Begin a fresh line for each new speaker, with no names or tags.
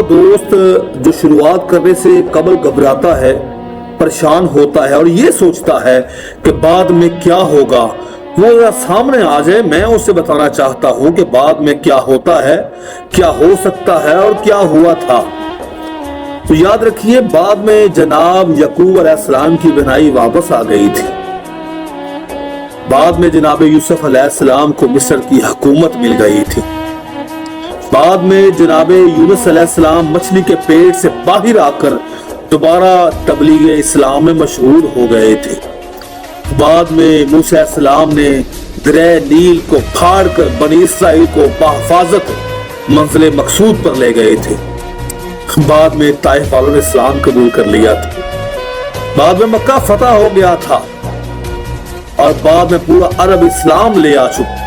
دوست جو شروعات کرنے سے قبل گھبراتا ہے، پریشان ہوتا ہے اور یہ سوچتا ہے کہ بعد میں کیا ہوگا، وہ سامنے آ جائے، میں اسے بتانا چاہتا ہوں کہ بعد میں کیا ہوتا ہے، کیا ہو سکتا ہے اور کیا ہوا تھا۔ تو یاد رکھیے، بعد میں جناب یعقوب علیہ السلام کی بنائی واپس آ گئی تھی۔ بعد میں جناب یوسف علیہ السلام کو مصر کی حکومت مل گئی تھی۔ بعد میں جناب یونس علیہ السلام مچھلی کے پیٹ سے باہر آ کر دوبارہ تبلیغ اسلام میں مشغول ہو گئے تھے۔ بعد میں موسیٰ علیہ السلام نے دریا نیل کو پھاڑ کر بنی اسرائیل کو بحفاظت منزل مقصود پر لے گئے تھے۔ بعد میں طائف والوں نے اسلام قبول کر لیا تھا۔ بعد میں مکہ فتح ہو گیا تھا اور بعد میں پورا عرب اسلام لے آ چکا۔